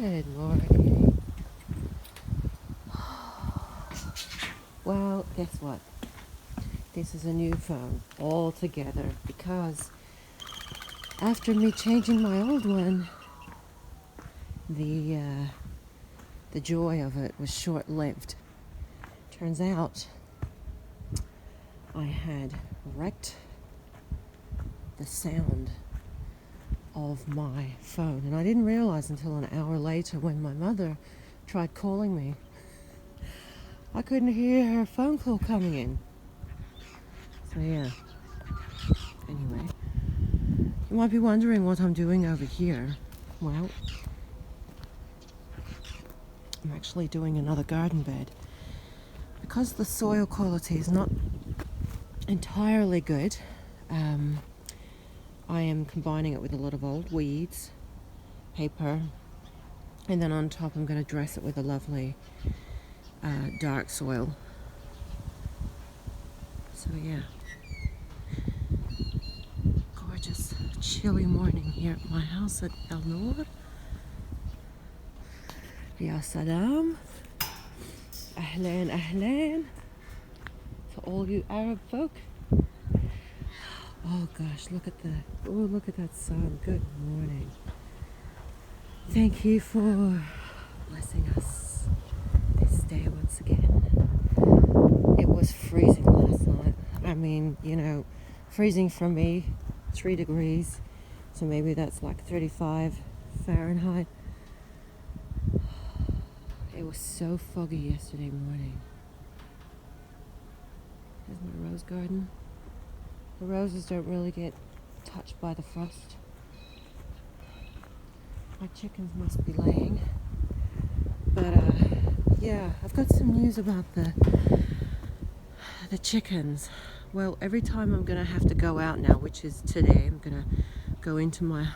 Good morning. Well, guess what? This is a new phone altogether because after me changing my old one, the joy of it was short-lived. Turns out I had wrecked the sound of my phone, and I didn't realize until an hour later when my mother tried calling me. I couldn't hear her phone call coming in. So yeah. Anyway, you might be wondering what I'm doing over here. Well, I'm actually doing another garden bed. Because the soil quality is not entirely good, I am combining it with a lot of old weeds, paper, and then on top I'm going to dress it with a lovely dark soil. So yeah, gorgeous chilly morning here at my house at Andulairah. Ya salam, ahlan ahlan, to all you Arab folk. Oh gosh, look at that sun. Good morning. Thank you for blessing us this day once again. It was freezing last night. I mean, freezing for me, 3 degrees. So maybe that's like 35 Fahrenheit. It was so foggy yesterday morning. There's my rose garden. The roses don't really get touched by the frost. My chickens must be laying. But yeah, I've got some news about the chickens. Well, every time I'm gonna have to go out now, which is today, I'm gonna go into one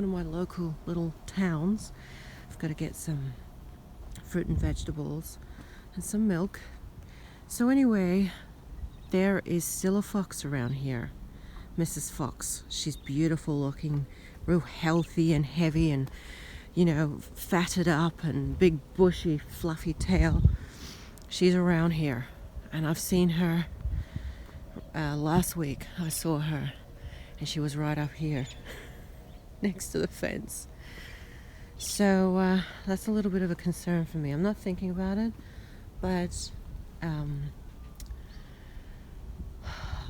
of my local little towns. I've got to get some fruit and vegetables and some milk. So anyway, there is still a fox around here, Mrs. Fox. She's beautiful looking, real healthy and heavy and, fatted up and big bushy fluffy tail. She's around here and I've seen her last week. I saw her and she was right up here next to the fence. So that's a little bit of a concern for me. I'm not thinking about it, but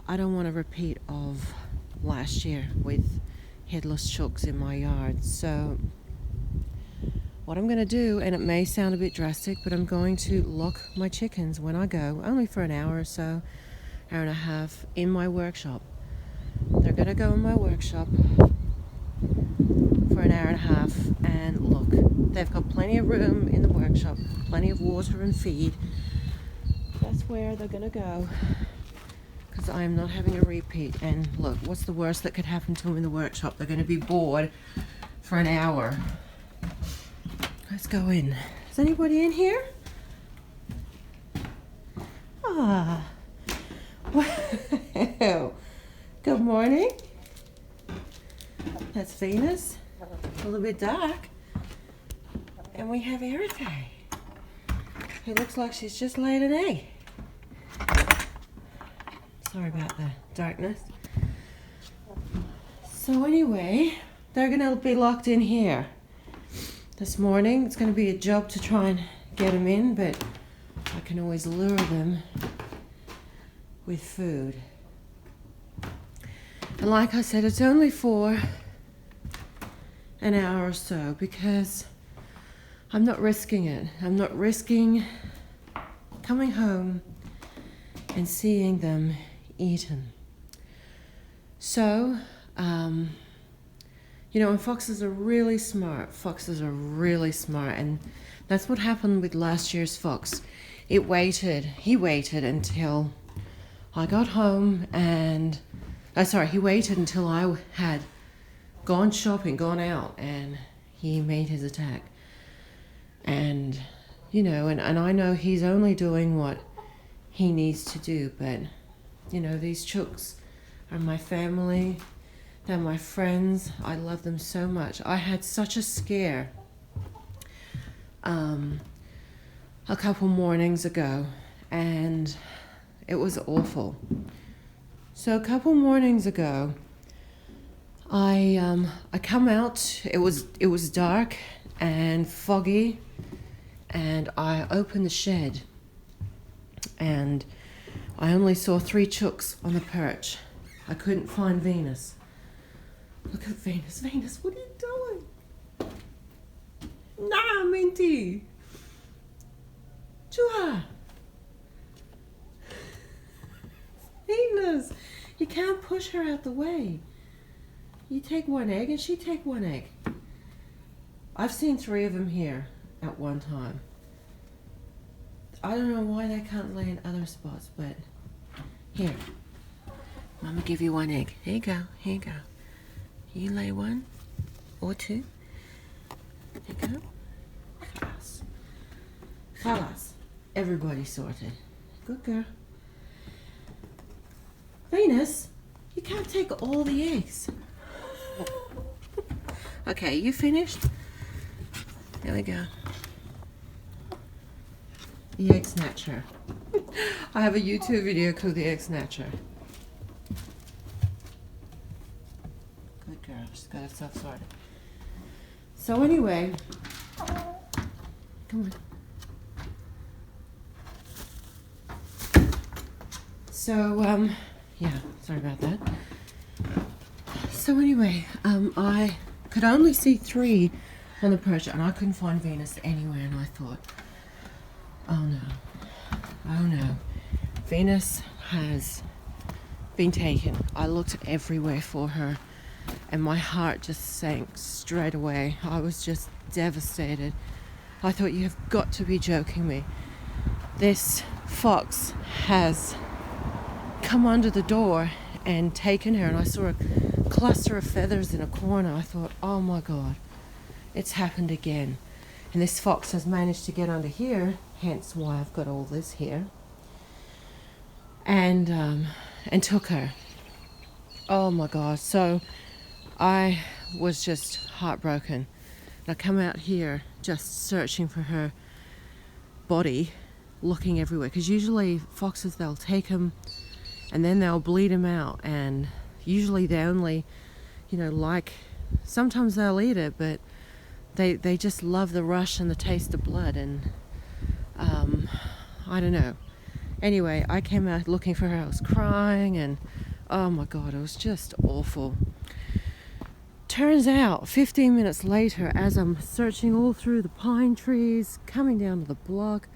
I don't want a repeat of last year with headless chooks in my yard. So what I'm going to do, and it may sound a bit drastic, but I'm going to lock my chickens when I go, only for an hour or so, hour and a half, in my workshop. They're going to go in my workshop for an hour and a half, and look, they've got plenty of room in the workshop, plenty of water and feed. That's where they're going to go, because I'm not having a repeat. And look, what's the worst that could happen to them in the workshop? They're going to be bored for an hour. Let's go in. Is anybody in here? Ah, wow. Good morning. That's Venus. A little bit dark. And we have Erithe, who looks like she's just laid an egg. Sorry about the darkness. So anyway, they're going to be locked in here this morning. It's going to be a job to try and get them in, but I can always lure them with food. And like I said, it's only for an hour or so because I'm not risking it. I'm not risking coming home and seeing them eaten. So, and foxes are really smart. And that's what happened with last year's fox. He waited until I got home and, he waited until I had gone shopping, gone out, and he made his attack. And, and I know he's only doing what he needs to do, but, these chooks are my family. They're my friends. I love them so much. I had such a scare um, a couple mornings ago, and it was awful. So a couple mornings ago, I come out. It was dark and foggy, and I opened the shed, and I only saw 3 chooks on the perch. I couldn't find Venus. Look at Venus. Venus, what are you doing? Nah, Minty. Chua. Venus, you can't push her out the way. You take 1 egg and she take 1 egg. I've seen 3 of them here at one time. I don't know why they can't lay in other spots, but here. Mama give you 1 egg. Here you go, here you go. You lay 1 or 2. Here you go. Khalas. Khalas. Everybody sorted. Good girl. Venus, you can't take all the eggs. Okay, you finished? There we go. The Egg Snatcher. I have a YouTube video called The Egg Snatcher. Good girl, she's got herself sorted. So anyway, come on. So, yeah, sorry about that. So anyway, I could only see 3 on the perch, and I couldn't find Venus anywhere, and I thought, oh no, Venus has been taken. I looked everywhere for her, and my heart just sank straight away. I was just devastated. I thought, you have got to be joking me. This fox has come under the door and taken her, and I saw a cluster of feathers in a corner. I thought, oh my God, it's happened again. And this fox has managed to get under here, hence why I've got all this here, and took her. Oh my God. So I was just heartbroken. And I come out here just searching for her body, looking everywhere, because usually foxes, they'll take them and then they'll bleed them out, and usually they only, like, sometimes they'll eat it, but they just love the rush and the taste of blood, and I don't know. Anyway, I came out looking for her. I was crying, and oh my God, it was just awful. Turns out 15 minutes later, as I'm searching all through the pine trees, coming down to the block,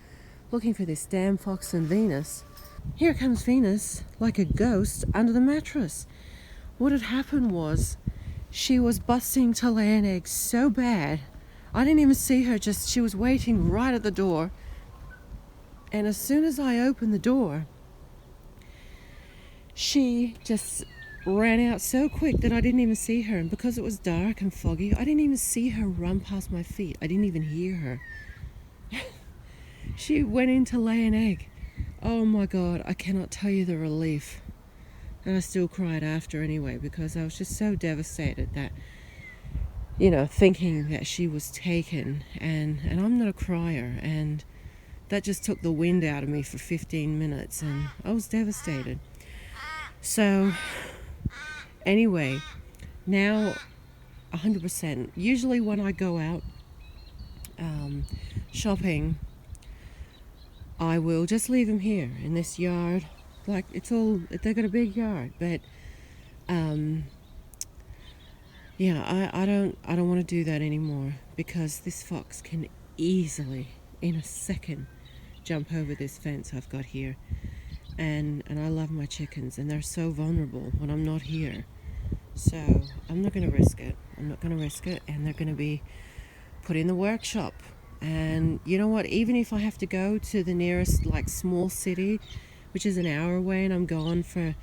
looking for this damn fox and Venus, here comes Venus like a ghost under the mattress. What had happened was, she was busting to lay an egg so bad, I didn't even see her. Just, she was waiting right at the door, and as soon as I opened the door, she just ran out so quick that I didn't even see her. And because it was dark and foggy, I didn't even see her run past my feet. I didn't even hear her. She went in to lay an egg. Oh my God, I cannot tell you the relief. And I still cried after anyway, because I was just so devastated that, thinking that she was taken, and I'm not a crier, and that just took the wind out of me for 15 minutes, and I was devastated. So anyway, now 100%. Usually when I go out shopping, I will just leave them here in this yard. Like, they've got a big yard, but yeah, I don't want to do that anymore, because this fox can easily, in a second, jump over this fence I've got here. And I love my chickens, and they're so vulnerable when I'm not here. So I'm not going to risk it. I'm not going to risk it, and they're going to be put in the workshop. And you know what? Even if I have to go to the nearest, like, small city, which is an hour away, and I'm gone for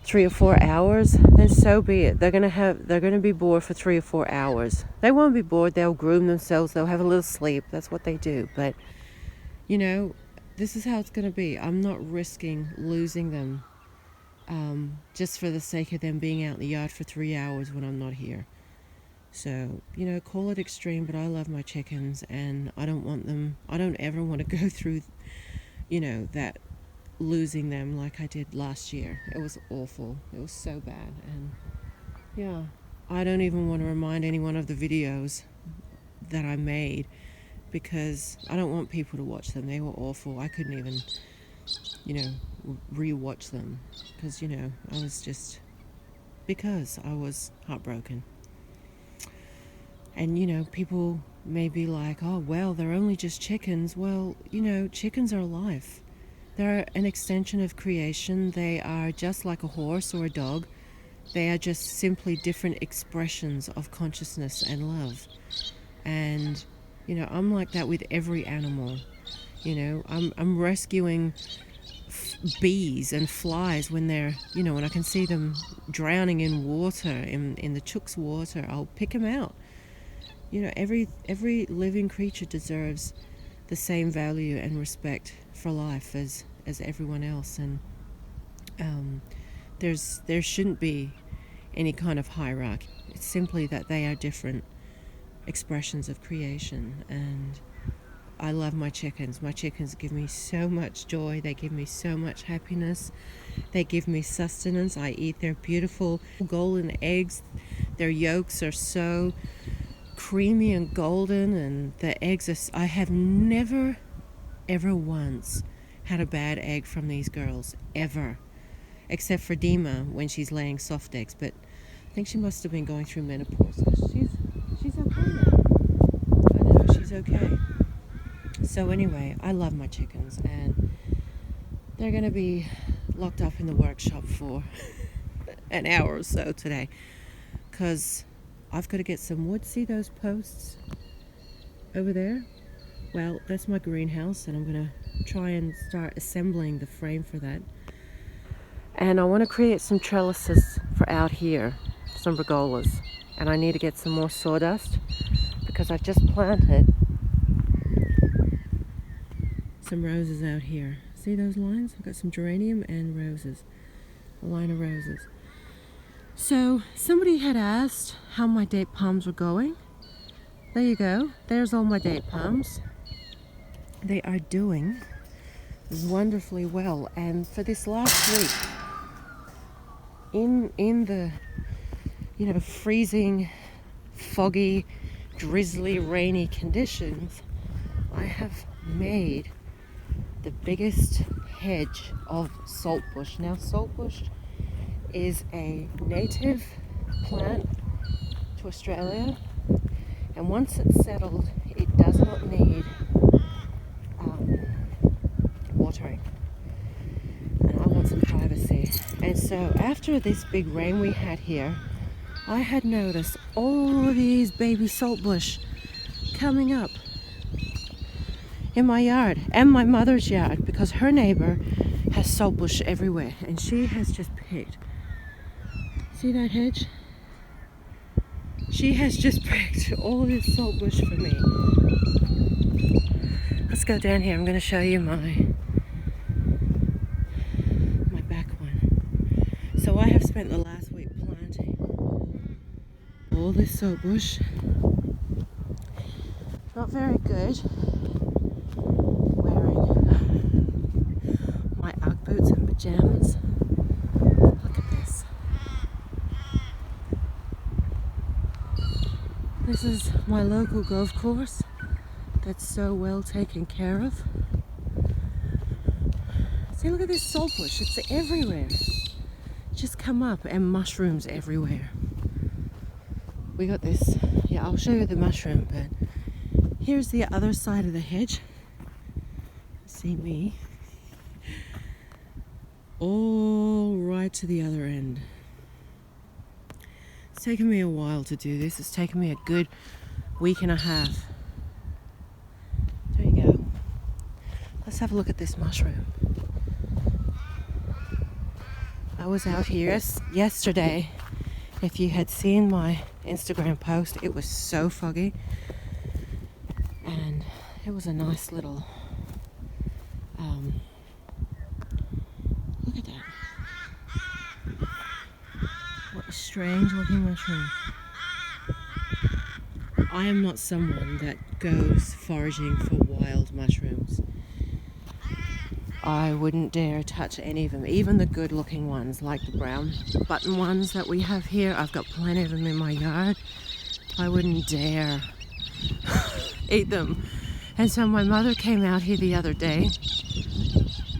3 or 4 hours, then so be it. They're gonna be bored for 3 or 4 hours. They won't be bored. They'll groom themselves. They'll have a little sleep. That's what they do. But this is how it's gonna be. I'm not risking losing them just for the sake of them being out in the yard for 3 hours when I'm not here. So, you know, call it extreme, but I love my chickens, and I don't ever want to go through, you know, that losing them like I did last year. It was awful. It was so bad. And yeah, I don't even want to remind anyone of the videos that I made, because I don't want people to watch them. They were awful. I couldn't even, you know, re-watch them because, you know, because I was heartbroken. And, you know, people may be like, oh, well, they're only just chickens. Well, you know, chickens are life. They're an extension of creation. They are just like a horse or a dog. They are just simply different expressions of consciousness and love. And, you know, I'm like that with every animal. You know, I'm rescuing bees and flies when they're, you know, when I can see them drowning in water, in the chook's water, I'll pick them out. You know, every living creature deserves the same value and respect for life as everyone else. And there shouldn't be any kind of hierarchy. It's simply that they are different expressions of creation. And I love my chickens. My chickens give me so much joy. They give me so much happiness. They give me sustenance. I eat their beautiful golden eggs. Their yolks are so creamy and golden, and the eggs are, I have never ever once had a bad egg from these girls, ever, except for Dima when she's laying soft eggs. But I think she must have been going through menopause, because she's okay now. I know, she's okay. So anyway, I love my chickens, and they're going to be locked up in the workshop for an hour or so today, because I've got to get some wood. See those posts over there? Well, that's my greenhouse, and I'm going to try and start assembling the frame for that. And I want to create some trellises for out here, some regolas. And I need to get some more sawdust, because I've just planted some roses out here. See those lines? I've got some geranium and roses, a line of roses. So somebody had asked how my date palms were going. There you go. There's all my date palms. They are doing wonderfully well. And for this last week, in the, you know, freezing, foggy, drizzly, rainy conditions, I have made the biggest hedge of saltbush. Now, saltbush is a native plant to Australia, and once it's settled, it does not need watering. And I want some privacy. And so after this big rain we had here, I had noticed all of these baby saltbush coming up in my yard and my mother's yard, because her neighbor has saltbush everywhere, and she has just picked. See that hedge? She has just picked all this saltbush for me. Let's go down here. I'm going to show you my back one. So I have spent the last week planting all this saltbush. Not very good. Wearing my Ugg boots and pajamas. Look at this. This is my local golf course that's so well taken care of. See, look at this saltbush. It's everywhere. Just come up, and mushrooms everywhere. We got this. Yeah, I'll show you the mushroom, but here's the other side of the hedge. See me. All right to the other end. It's taken me a while to do this. It's taken me a good week and a half. There you go. Let's have a look at this mushroom. I was out here yesterday. If you had seen my Instagram post, it was so foggy. And it was a nice little, look at that. What a strange looking mushroom. I am not someone that goes foraging for wild mushrooms. I wouldn't dare touch any of them, even the good looking ones like the brown button ones that we have here. I've got plenty of them in my yard. I wouldn't dare eat them. And so my mother came out here the other day.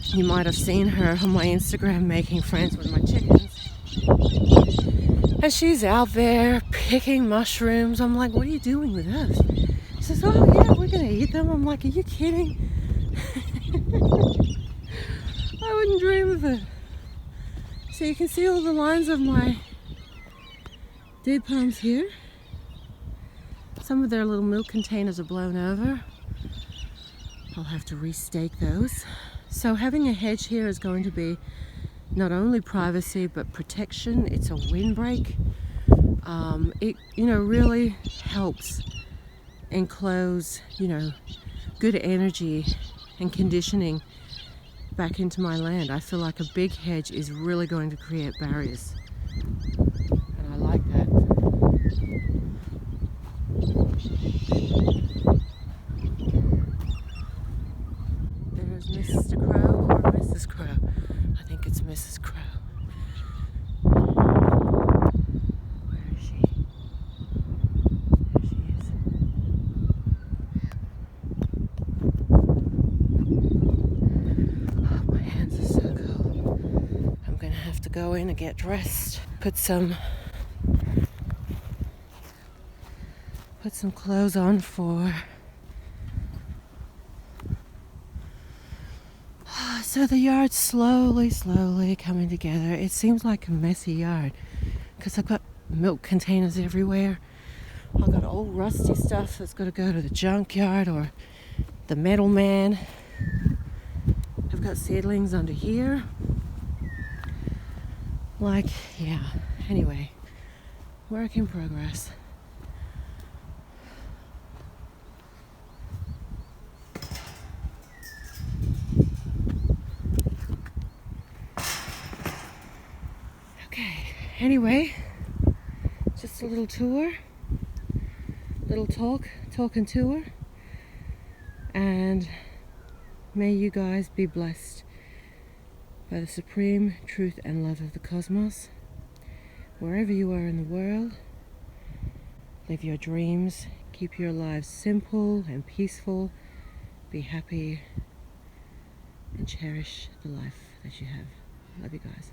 You might have seen her on my Instagram making friends with my chickens. And she's out there picking mushrooms. I'm like, what are you doing with those? She says, oh yeah, we're gonna eat them. I'm like, are you kidding? I wouldn't dream of it. So you can see all the lines of my dead palms here. Some of their little milk containers are blown over. I'll have to restake those. So having a hedge here is going to be not only privacy but protection. It's a windbreak. It really helps enclose good energy and conditioning back into my land. I feel like a big hedge is really going to create barriers, and I like that. There's Mr. Crow or Mrs. Crow. I think it's Mrs. Crow. Where is she? There she is. Oh, my hands are so cold. I'm gonna have to go in and get dressed. Put some clothes on for... So the yard's slowly coming together. It seems like a messy yard because I've got milk containers everywhere. I've got old rusty stuff that's got to go to the junkyard or the metal man. I've got seedlings under here. Anyway, work in progress. Anyway, just a little tour, little talk and tour, and may you guys be blessed by the supreme truth and love of the cosmos. Wherever you are in the world, live your dreams, keep your lives simple and peaceful, be happy, and cherish the life that you have. Love you guys.